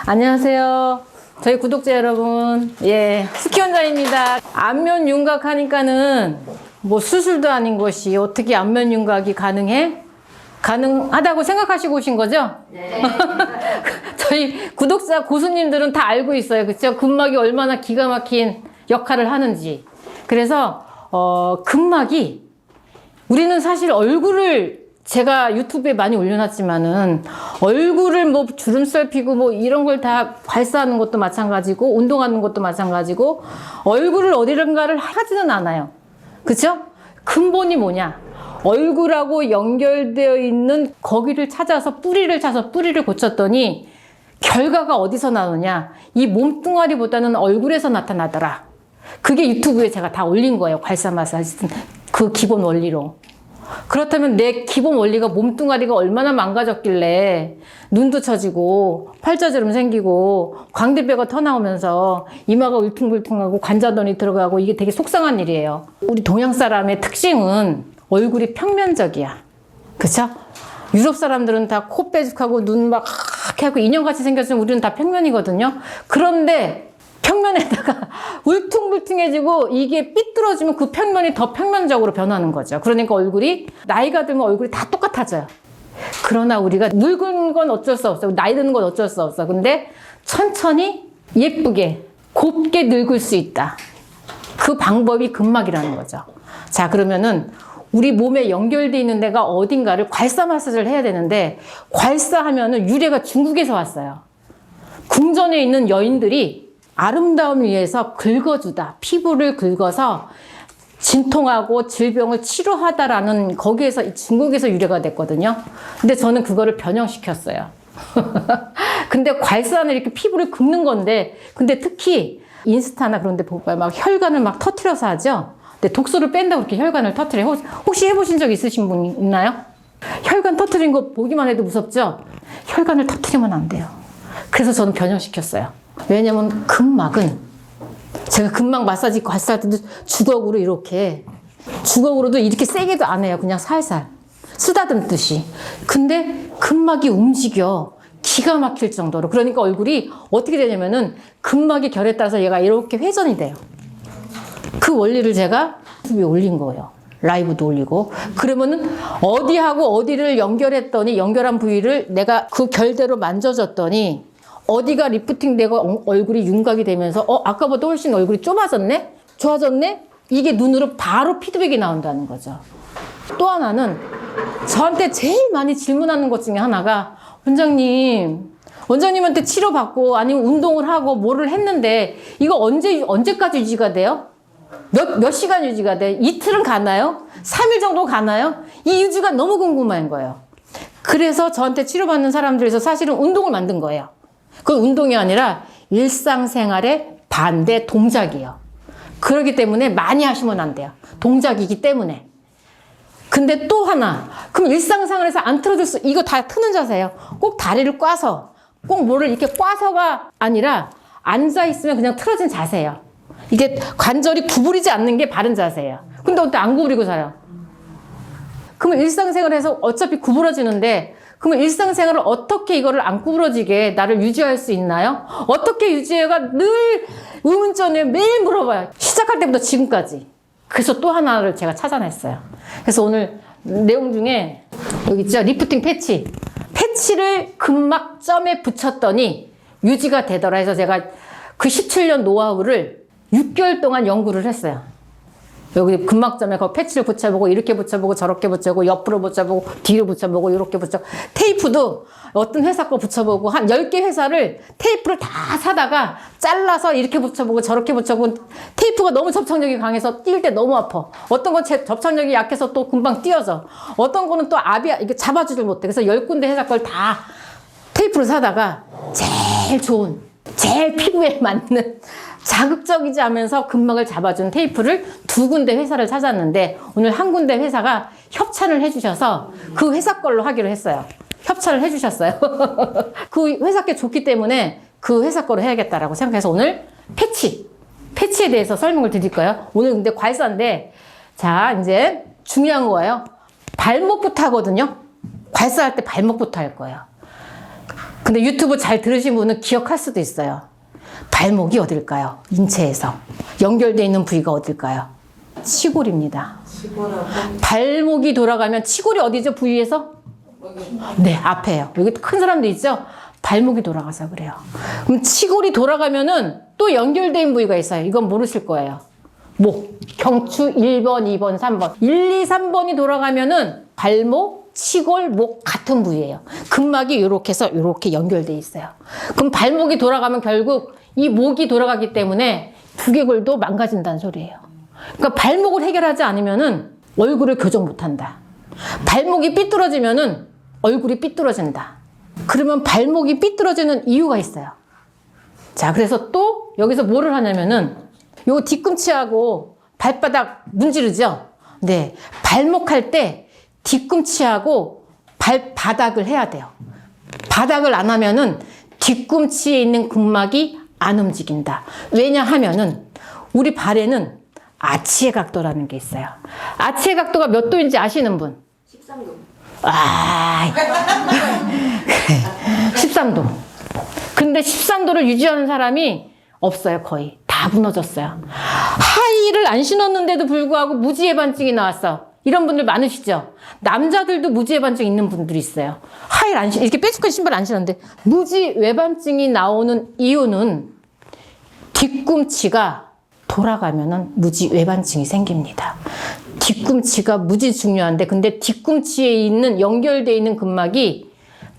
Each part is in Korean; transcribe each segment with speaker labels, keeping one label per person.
Speaker 1: 안녕하세요. 저희 구독자 여러분. 스키원장입니다. 안면 윤곽 하니까는 뭐 수술도 아닌 것이 어떻게 안면 윤곽이 가능해? 가능하다고 생각하시고 오신 거죠?
Speaker 2: 네.
Speaker 1: 저희 구독자 고수님들은 다 알고 있어요. 그쵸? 근막이 얼마나 기가 막힌 역할을 하는지. 그래서, 근막이, 우리는 사실 얼굴을 제가 유튜브에 많이 올려놨지만은 얼굴을 뭐 주름살 피고 뭐 이런 걸 다 발사하는 것도 마찬가지고 운동하는 것도 마찬가지고 얼굴을 어디론가를 하지는 않아요. 그쵸? 근본이 뭐냐? 얼굴하고 연결되어 있는 거기를 찾아서 뿌리를 차서 뿌리를 고쳤더니 결과가 어디서 나오냐? 이 몸뚱아리보다는 얼굴에서 나타나더라. 그게 유튜브에 제가 다 올린 거예요. 괄사 마사지 그 기본 원리로. 그렇다면 내 기본 원리가 몸뚱아리가 얼마나 망가졌길래 눈도 처지고 팔자주름 생기고 광대뼈가 터나오면서 이마가 울퉁불퉁하고 관자돈이 들어가고 이게 되게 속상한 일이에요. 우리 동양 사람의 특징은 얼굴이 평면적이야. 그쵸? 유럽 사람들은 다 코 빼죽하고 눈 막 하고 인형같이 생겼으면 우리는 다 평면이거든요. 그런데 평면에다가 울퉁불퉁해지고 이게 삐뚤어지면 그 평면이 더 평면적으로 변하는 거죠. 그러니까 얼굴이 나이가 들면 얼굴이 다 똑같아져요. 그러나 우리가 늙은 건 어쩔 수 없어. 나이 드는 건 어쩔 수 없어. 근데 천천히 예쁘게 곱게 늙을 수 있다. 그 방법이 근막이라는 거죠. 자, 그러면은 우리 몸에 연결되어 있는 데가 어딘가를 괄사 마사지를 해야 되는데 괄사하면은 유래가 중국에서 왔어요. 궁전에 있는 여인들이 아름다움을 위해서 긁어주다. 피부를 긁어서 진통하고 질병을 치료하다라는 거기에서 중국에서 유래가 됐거든요. 근데 저는 그거를 변형시켰어요. 근데 괄사는 이렇게 피부를 긁는 건데 근데 특히 인스타나 그런 데 보면 막 혈관을 막 터트려서 하죠. 근데 독소를 뺀다고 그렇게 혈관을 터트려요. 혹시 해보신 적 있으신 분 있나요? 혈관 터트린 거 보기만 해도 무섭죠? 혈관을 터트리면 안 돼요. 그래서 저는 변형시켰어요. 왜냐면 근막은 제가 근막 마사지 괄사할 때도 주걱으로 이렇게 주걱으로도 이렇게 세게도 안 해요. 그냥 살살 쓰다듬듯이. 근데 근막이 움직여 기가 막힐 정도로. 그러니까 얼굴이 어떻게 되냐면은 근막의 결에 따라서 얘가 이렇게 회전이 돼요. 그 원리를 제가 유튜브에 올린 거예요. 라이브도 올리고. 그러면은 어디하고 어디를 연결했더니 연결한 부위를 내가 그 결대로 만져줬더니 어디가 리프팅 되고 얼굴이 윤곽이 되면서 아까보다 훨씬 얼굴이 좁아졌네? 좋아졌네? 이게 눈으로 바로 피드백이 나온다는 거죠. 또 하나는 저한테 제일 많이 질문하는 것 중에 하나가 원장님한테 치료받고 아니면 운동을 하고 뭐를 했는데 이거 언제까지 유지가 돼요? 몇 시간 유지가 돼? 이틀은 가나요? 3일 정도 가나요? 이 유지가 너무 궁금한 거예요. 그래서 저한테 치료받는 사람들에서 사실은 운동을 만든 거예요. 그건 운동이 아니라 일상생활의 반대 동작이에요. 그렇기 때문에 많이 하시면 안 돼요. 동작이기 때문에. 근데 또 하나, 그럼 일상생활에서 안 틀어줄 이거 다 트는 자세예요. 꼭 다리를 꽈서, 꼭 뭐를 이렇게 꽈서가 아니라 앉아있으면 그냥 틀어진 자세예요. 이게 관절이 구부리지 않는 게 바른 자세예요. 근데 어때 안 구부리고 살아요? 그러면 일상생활에서 어차피 구부러지는데 그러면 일상생활을 어떻게 이거를 안 구부러지게 나를 유지할 수 있나요? 어떻게 유지해가 늘 의문점에 매일 물어봐요. 시작할 때부터 지금까지. 그래서 또 하나를 제가 찾아냈어요. 그래서 오늘 내용 중에 여기 있죠? 리프팅 패치. 패치를 근막점에 붙였더니 유지가 되더라 해서 제가 그 17년 노하우를 6개월 동안 연구를 했어요. 여기 근막점에 그 패치를 붙여보고 이렇게 붙여보고 저렇게 붙여보고 옆으로 붙여보고 뒤로 붙여보고 이렇게 붙여보고 테이프도 어떤 회사 거 붙여보고 한 10개 회사를 테이프를 다 사다가 잘라서 이렇게 붙여보고 저렇게 붙여보고 테이프가 너무 접착력이 강해서 뛸 때 너무 아파. 어떤 건 접착력이 약해서 또 금방 띄어져. 어떤 거는 또 이게 잡아주질 못해. 그래서 10군데 회사 걸 다 테이프를 사다가 제일 좋은 제일 피부에 맞는 자극적이지 않으면서 근막을 잡아준 테이프를 2군데 회사를 찾았는데 오늘 한 군데 회사가 협찬을 해주셔서 그 회사 걸로 하기로 했어요. 협찬을 해주셨어요. 그 회사께 좋기 때문에 그 회사 거로 해야겠다라고 생각해서 오늘 패치에 대해서 설명을 드릴 거예요. 오늘 근데 괄사인데 자 이제 중요한 거예요. 발목부터 하거든요. 괄사할 때 발목부터 할 거예요. 근데 유튜브 잘 들으신 분은 기억할 수도 있어요. 발목이 어딜까요? 인체에서 연결되어 있는 부위가 어딜까요? 치골입니다.
Speaker 2: 치골하고
Speaker 1: 발목이 돌아가면 치골이 어디죠? 부위에서? 네, 앞에요. 여기 큰 사람도 있죠? 발목이 돌아가서 그래요. 그럼 치골이 돌아가면은 또 연결된 부위가 있어요. 이건 모르실 거예요. 목, 경추 1번, 2번, 3번. 1, 2, 3번이 돌아가면은 발목, 치골, 목 같은 부위예요. 근막이 이렇게 해서 이렇게 연결돼 있어요. 그럼 발목이 돌아가면 결국 이 목이 돌아가기 때문에 두개골도 망가진다는 소리예요. 그러니까 발목을 해결하지 않으면은 얼굴을 교정 못한다. 발목이 삐뚤어지면은 얼굴이 삐뚤어진다. 그러면 발목이 삐뚤어지는 이유가 있어요. 자, 그래서 또 여기서 뭐를 하냐면은 요 뒤꿈치하고 발바닥 문지르죠? 네. 발목 할 때 뒤꿈치하고 발바닥을 해야 돼요. 바닥을 안 하면은 뒤꿈치에 있는 근막이 안 움직인다. 왜냐하면은 우리 발에는 아치의 각도라는 게 있어요. 아치의 각도가 몇 도인지 아시는 분?
Speaker 2: 13도.
Speaker 1: 아, 13도. 근데 13도를 유지하는 사람이 없어요, 거의. 다 무너졌어요. 하이힐을 안 신었는데도 불구하고 무지해반증이 나왔어. 이런 분들 많으시죠? 남자들도 무지해반증 있는 분들이 있어요. 하이힐 안 신, 이렇게 뾰족한 신발 안 신었는데. 무지외반증이 나오는 이유는 뒤꿈치가 돌아가면은 무지외반증이 생깁니다. 뒤꿈치가 무지 중요한데, 근데 뒤꿈치에 있는 연결되어 있는 근막이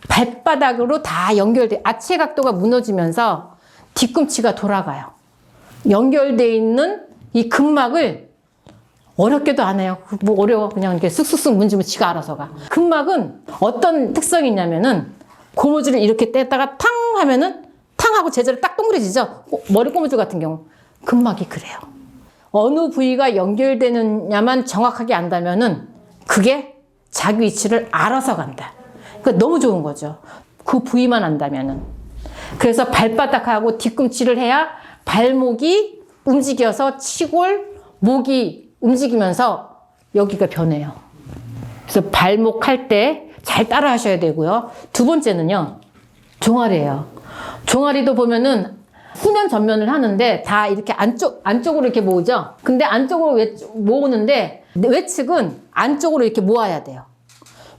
Speaker 1: 발바닥으로 다 연결돼, 아치의 각도가 무너지면서 뒤꿈치가 돌아가요. 연결되어 있는 이 근막을 어렵게도 안 해요. 뭐 어려워. 그냥 이렇게 쓱쓱쓱 문지면 지가 알아서 가. 근막은 어떤 특성이 있냐면은 고무줄을 이렇게 떼다가 탕 하면은 탕 하고 제자리 딱 동그래지죠? 머리 고무줄 같은 경우. 근막이 그래요. 어느 부위가 연결되느냐만 정확하게 안다면은 그게 자기 위치를 알아서 간다. 그러니까 너무 좋은 거죠. 그 부위만 안다면은. 그래서 발바닥하고 뒤꿈치를 해야 발목이 움직여서 치골, 목이 움직이면서 여기가 변해요. 그래서 발목 할 때 잘 따라 하셔야 되고요. 두 번째는요, 종아리예요. 종아리도 보면은 후면 전면을 하는데 다 이렇게 안쪽으로 이렇게 모으죠. 근데 안쪽으로 모으는데 외측은 안쪽으로 이렇게 모아야 돼요.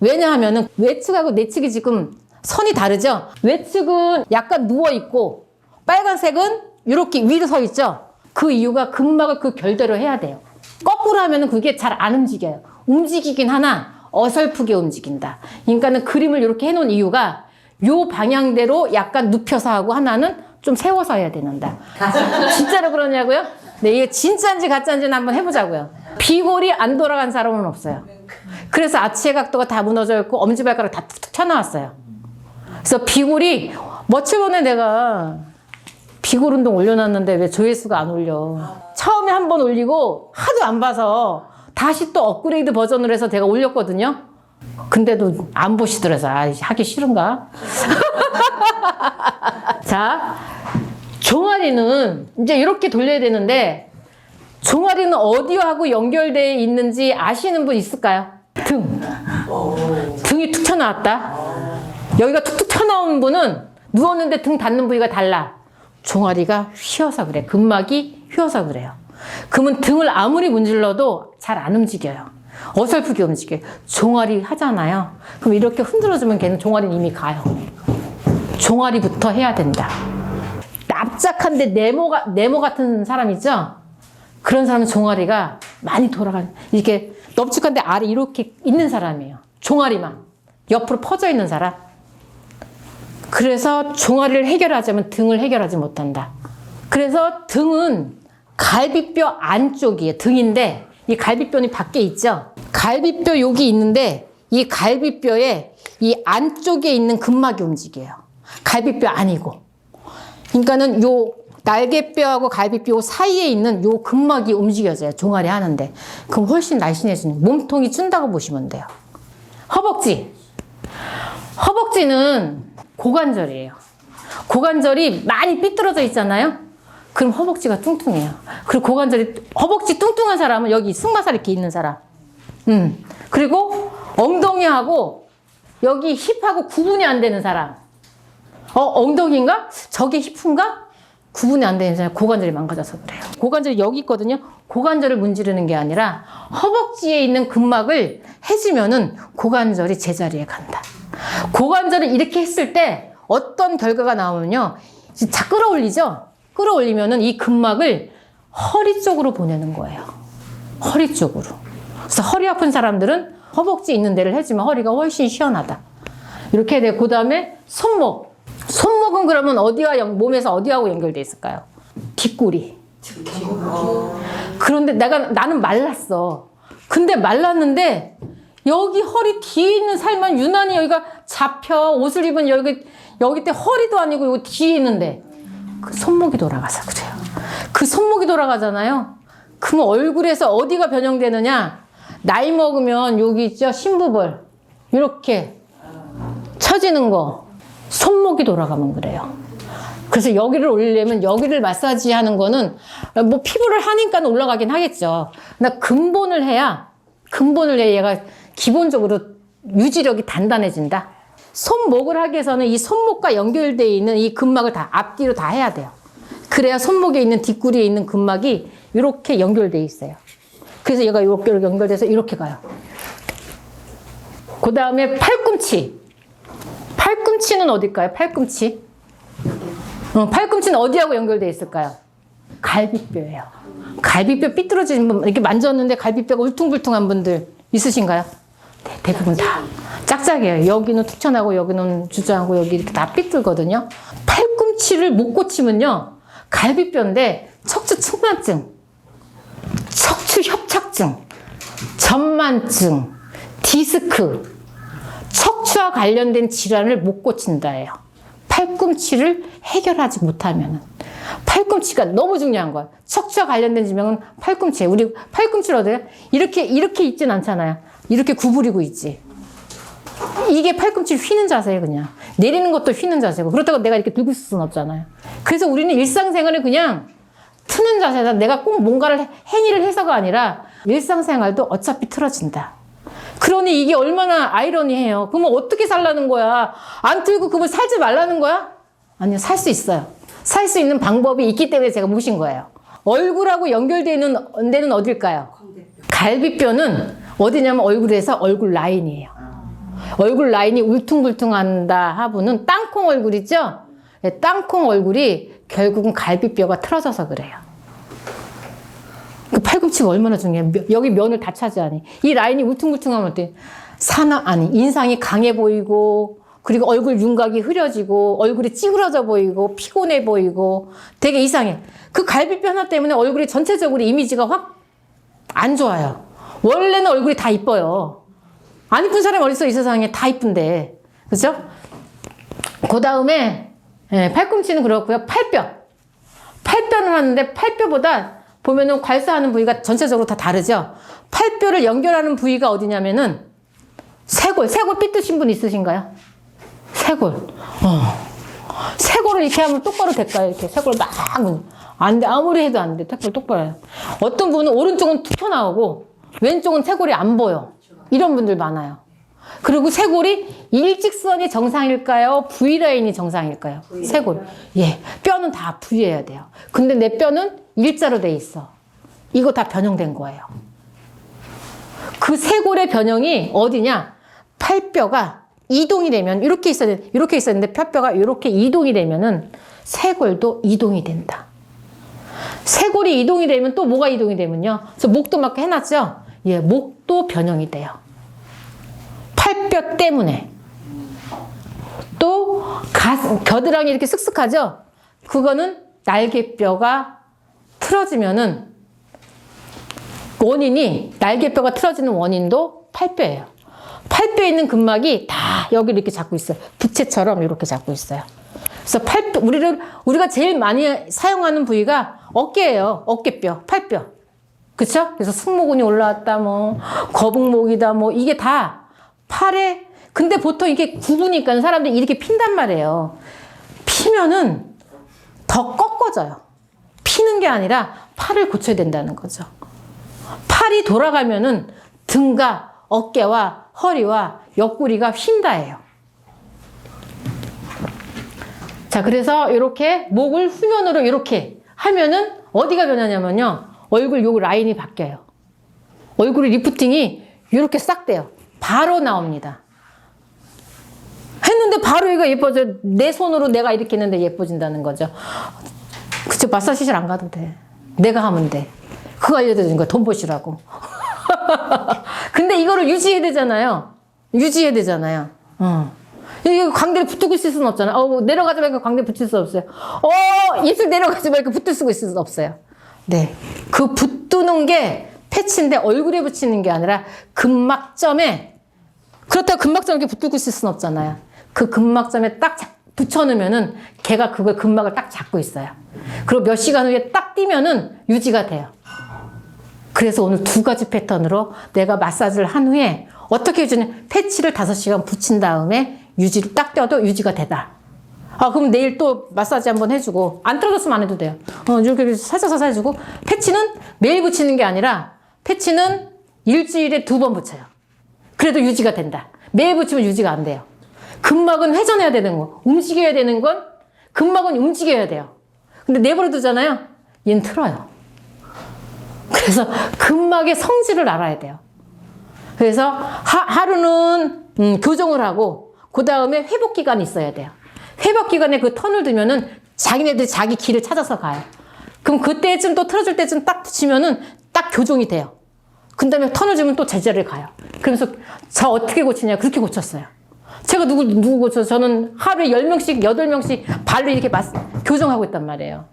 Speaker 1: 왜냐하면은 외측하고 내측이 지금 선이 다르죠. 외측은 약간 누워 있고 빨간색은 이렇게 위로 서 있죠. 그 이유가 근막을 그 결대로 해야 돼요. 거꾸로 하면은 그게 잘 안 움직여요. 움직이긴 하나 어설프게 움직인다. 그러니까는 그림을 이렇게 해놓은 이유가 요 방향대로 약간 눕혀서 하고 하나는 좀 세워서 해야 되는다. 진짜로 그러냐고요? 네, 이게 진짜인지 가짜인지는 한번 해보자고요. 비골이 안 돌아간 사람은 없어요. 그래서 아치의 각도가 다 무너져 있고 엄지발가락 다 툭툭 튀어나왔어요. 그래서 비골이 며칠 전에 내가 비골 운동 올려놨는데 왜 조회수가 안 올려. 처음에 한 번 올리고 하도 안 봐서 다시 또 업그레이드 버전으로 해서 제가 올렸거든요. 근데도 안 보시더라고요. 아, 하기 싫은가? 자, 종아리는 이제 이렇게 돌려야 되는데 종아리는 어디하고 연결되어 있는지 아시는 분 있을까요? 등. 등이 툭 튀어나왔다. 여기가 툭툭 튀어나온 분은 누웠는데 등 닿는 부위가 달라. 종아리가 휘어서 그래. 근막이 휘어서 그래요. 그러면 등을 아무리 문질러도 잘 안 움직여요. 어설프게 움직여요. 종아리 하잖아요. 그럼 이렇게 흔들어주면 걔는 종아리는 이미 가요. 종아리부터 해야 된다. 납작한데 네모 같은 사람 있죠? 그런 사람은 종아리가 많이 돌아가는, 이렇게 넙죽한데 아래 이렇게 있는 사람이에요. 종아리만. 옆으로 퍼져 있는 사람. 그래서 종아리를 해결하자면 등을 해결하지 못한다. 그래서 등은 갈비뼈 안쪽이에요. 등인데 이 갈비뼈는 밖에 있죠. 갈비뼈 여기 있는데 이 갈비뼈에 이 안쪽에 있는 근막이 움직여요. 갈비뼈 아니고. 그러니까는 요 날개뼈하고 갈비뼈 사이에 있는 요 근막이 움직여져요. 종아리 하는데. 그럼 훨씬 날씬해지는, 몸통이 준다고 보시면 돼요. 허벅지. 허벅지는 고관절이에요. 고관절이 많이 삐뚤어져 있잖아요. 그럼 허벅지가 뚱뚱해요. 그리고 허벅지 뚱뚱한 사람은 여기 승마살 이렇게 있는 사람. 그리고 엉덩이하고 여기 힙하고 구분이 안 되는 사람. 엉덩이인가? 저게 힙인가? 구분이 안 되잖아요. 고관절이 망가져서 그래요. 고관절이 여기 있거든요. 고관절을 문지르는 게 아니라 허벅지에 있는 근막을 해주면은 고관절이 제자리에 간다. 고관절을 이렇게 했을 때 어떤 결과가 나오면요. 자, 끌어올리죠? 끌어올리면은 이 근막을 허리 쪽으로 보내는 거예요. 허리 쪽으로. 그래서 허리 아픈 사람들은 허벅지 있는 데를 해주면 허리가 훨씬 시원하다. 이렇게 돼. 그 다음에 손목. 손목은 그러면 어디와 몸에서 어디하고 연결돼 있을까요? 뒷구리. 그런데 나는 말랐어. 근데 말랐는데 여기 허리 뒤에 있는 살만 유난히 여기가 잡혀. 옷을 입은 여기 때 허리도 아니고 여기 뒤에 있는데 그 손목이 돌아가서 그래요. 그 손목이 돌아가잖아요. 그러면 얼굴에서 어디가 변형되느냐? 나이 먹으면 여기 있죠? 심부볼. 이렇게 처지는 거. 손목이 돌아가면 그래요. 그래서 여기를 올리려면 여기를 마사지 하는 거는 뭐 피부를 하니까 올라가긴 하겠죠. 그러나 근본을 해야 얘가 기본적으로 유지력이 단단해진다. 손목을 하기 위해서는 이 손목과 연결되어 있는 이 근막을 다 앞뒤로 다 해야 돼요. 그래야 손목에 있는 뒷구리에 있는 근막이 이렇게 연결되어 있어요. 그래서 얘가 이렇게 연결돼서 이렇게 가요. 그 다음에 팔꿈치. 팔꿈치는 어딜까요? 팔꿈치. 팔꿈치는 어디하고 연결되어 있을까요? 갈비뼈예요. 갈비뼈 삐뚤어진 분, 이렇게 만졌는데 갈비뼈가 울퉁불퉁한 분들 있으신가요? 네, 대부분 다 짝짝이에요. 여기는 툭 튀어나오고 여기는 주저하고 여기 이렇게 다 삐뚤거든요. 팔꿈치를 못 고치면요. 갈비뼈인데 척추 측만증, 척추 협착증, 전만증, 디스크, 척추와 관련된 질환을 못 고친다예요. 팔꿈치를 해결하지 못하면은. 팔꿈치가 너무 중요한 거예요. 척추와 관련된 질병은 팔꿈치예요. 우리 팔꿈치를 어디요? 이렇게 있진 않잖아요. 이렇게 구부리고 있지. 이게 팔꿈치를 휘는 자세예요, 그냥. 내리는 것도 휘는 자세고. 그렇다고 내가 이렇게 들고 있을 수는 없잖아요. 그래서 우리는 일상생활을 그냥 트는 자세다. 내가 꼭 뭔가를 행위를 해서가 아니라 일상생활도 어차피 틀어진다. 그러니 이게 얼마나 아이러니해요. 그러면 어떻게 살라는 거야? 안 틀고 그러면 살지 말라는 거야? 아니요, 살 수 있어요. 살 수 있는 방법이 있기 때문에 제가 모신 거예요. 얼굴하고 연결되는 데는 어딜까요? 갈비뼈는 어디냐면 얼굴에서 얼굴 라인이에요. 얼굴 라인이 울퉁불퉁한다 하고는 땅콩 얼굴이죠? 땅콩 얼굴이 결국은 갈비뼈가 틀어져서 그래요. 그 팔꿈치가 얼마나 중요해. 여기 면을 다 차지하니. 이 라인이 울퉁불퉁하면 어때? 인상이 강해 보이고, 그리고 얼굴 윤곽이 흐려지고, 얼굴이 찌그러져 보이고, 피곤해 보이고, 되게 이상해. 그 갈비뼈 하나 때문에 얼굴이 전체적으로 이미지가 확 안 좋아요. 원래는 얼굴이 다 이뻐요. 안 이쁜 사람이 어딨어, 이 세상에. 다 이쁜데. 그죠? 그 다음에, 팔꿈치는 그렇고요. 팔뼈는 하는데, 팔뼈보다 보면은 괄사하는 부위가 전체적으로 다 다르죠? 팔뼈를 연결하는 부위가 어디냐면은, 쇄골 삐뚤신 분 있으신가요? 쇄골. 쇄골을 이렇게 하면 똑바로 될까요? 이렇게 쇄골 막. 안 돼. 아무리 해도 안 돼. 쇄골 똑바로 해요. 어떤 분은 오른쪽은 툭 튀어나오고, 왼쪽은 쇄골이 안 보여. 이런 분들 많아요. 그리고 쇄골이 일직선이 정상일까요? V라인이 정상일까요? 쇄골. 예. 뼈는 다 V여야 돼요. 근데 내 뼈는 일자로 돼 있어. 이거 다 변형된 거예요. 그 쇄골의 변형이 어디냐? 팔뼈가 이동이 되면 이렇게 있었는데 팔뼈가 이렇게 이동이 되면은 쇄골도 이동이 된다. 쇄골이 이동이 되면 또 뭐가 이동이 되면요. 그래서 목도 막 해놨죠? 예, 목도 변형이 돼요. 팔뼈 때문에. 또 겨드랑이 이렇게 쓱쓱하죠? 그거는 날개뼈가 틀어지면은 날개뼈가 틀어지는 원인도 팔뼈예요. 팔뼈에 있는 근막이 다 여기를 이렇게 잡고 있어요. 부채처럼 이렇게 잡고 있어요. 그래서 팔뼈, 우리가 제일 많이 사용하는 부위가 어깨예요. 어깨뼈, 팔뼈. 그쵸? 그래서 승모근이 올라왔다, 거북목이다, 이게 다 팔에, 근데 보통 이게 굽으니까 사람들이 이렇게 핀단 말이에요. 피면은 더 꺾어져요. 피는 게 아니라 팔을 고쳐야 된다는 거죠. 팔이 돌아가면은 등과 어깨와 허리와 옆구리가 휜다예요. 자, 그래서 이렇게 목을 후면으로 이렇게 하면은 어디가 변하냐면요. 얼굴 요 라인이 바뀌어요. 얼굴의 리프팅이 이렇게 싹 돼요. 바로 나옵니다. 했는데 바로 이거 예뻐져. 내 손으로 내가 이렇게 했는데 예뻐진다는 거죠. 그쵸, 마사지실 안 가도 돼. 내가 하면 돼. 그거 알려드리는 거야. 돈 버시라고. 근데 이거를 유지해야 되잖아요. 유지해야 되잖아요. 이게 광대를 붙고 있을 수는 없잖아요. 내려가지 말고 광대 붙일 수 없어요. 입술 내려가지 말고 붙을 수가 있을 수 없어요. 네. 그 붙드는 게 패치인데 얼굴에 붙이는 게 아니라 근막점에, 그렇다고 근막점에 이렇게 붙고 있을 수는 없잖아요. 그 근막점에 딱 붙여놓으면은 걔가 그걸 근막을 딱 잡고 있어요. 그리고 몇 시간 후에 딱 뛰면은 유지가 돼요. 그래서 오늘 두 가지 패턴으로 내가 마사지를 한 후에 어떻게 해주냐. 패치를 5시간 붙인 다음에 유지를 딱 떼어도 유지가 되다. 그럼 내일 또 마사지 한번 해주고, 안 떨어졌으면 안 해도 돼요. 이렇게 살짝 해주고, 패치는 매일 붙이는 게 아니라, 패치는 일주일에 2번 붙여요. 그래도 유지가 된다. 매일 붙이면 유지가 안 돼요. 근막은 회전해야 되는 거, 움직여야 되는 건, 근막은 움직여야 돼요. 근데 내버려 두잖아요. 얘는 틀어요. 그래서 근막의 성질을 알아야 돼요. 그래서 하루는 교정을 하고 그 다음에 회복 기간이 있어야 돼요. 회복 기간에 그 턴을 두면은 자기네들이 자기 길을 찾아서 가요. 그럼 그때쯤 또 틀어줄 때쯤 딱 붙이면은 딱 교정이 돼요. 그 다음에 턴을 주면 또 제자리를 가요. 그러면서 저 어떻게 고치냐, 그렇게 고쳤어요. 제가 누구 고쳐서 저는 하루에 10명씩 8명씩 발로 이렇게 교정하고 있단 말이에요.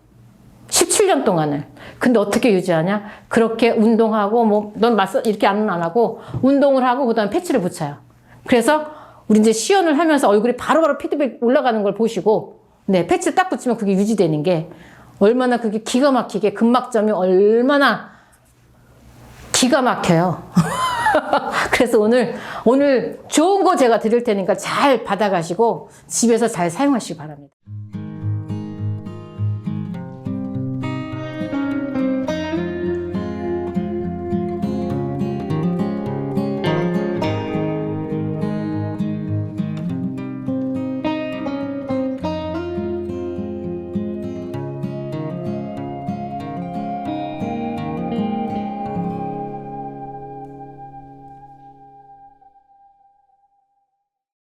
Speaker 1: 17년 동안을. 근데 어떻게 유지하냐? 그렇게 운동하고, 넌 이렇게 안 하고, 운동을 하고, 그 다음에 패치를 붙여요. 그래서, 우리 이제 시연을 하면서 얼굴이 바로바로 피드백 올라가는 걸 보시고, 네, 패치 딱 붙이면 그게 유지되는 게, 얼마나 그게 기가 막히게, 근막점이 얼마나 기가 막혀요. 그래서 오늘 좋은 거 제가 드릴 테니까 잘 받아가시고, 집에서 잘 사용하시기 바랍니다.